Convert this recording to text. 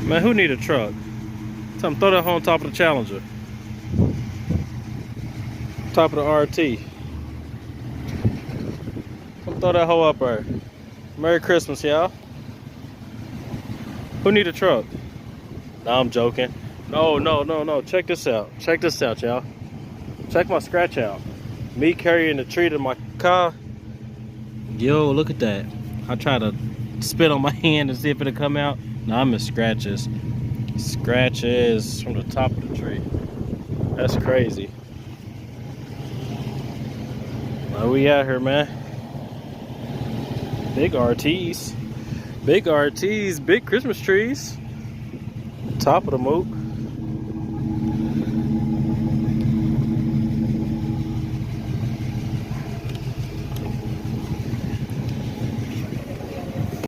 Man, who need a truck? Tell them throw that hoe on top of the Challenger. Top of the RT. Come throw that hoe up there. Merry Christmas, y'all. Who need a truck? Nah, I'm joking. No. Check this out. Check this out, y'all. Check my scratch out. Me carrying the tree to my car. Yo, look at that. I try to spit on my hand and see if it'll come out. Nah, I'm in scratches. Scratches from the top of the tree. That's crazy. Where we out here, man? Big RTs. Big RTs, big Christmas trees. Top of the moat.